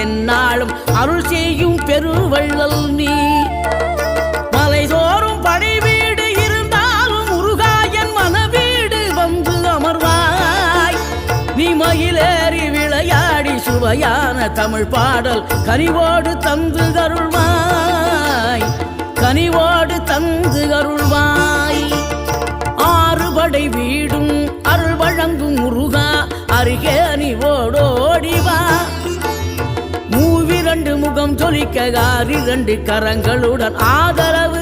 எந்நாளும் அருள் செய்யும் பெருவள்ளல் நீ. மலைதோறும் படை வீடு இருந்தாலும் முருகாயன் மனவீடு வந்து அமர்வாய். நீ மயிலேறி விளையாடி சுவையான தமிழ் பாடல் கனிவோடு தந்து அருள்வாய், கனிவோடு தந்து அருள்வாய். ஆறுபடை வீடும் அருள் வழங்கும் முருகா அருகே நீ ஓடோடிவா. மூவிரண்டு முகம் ஜொலிக்க 6 கரங்களுடன் ஆதரவு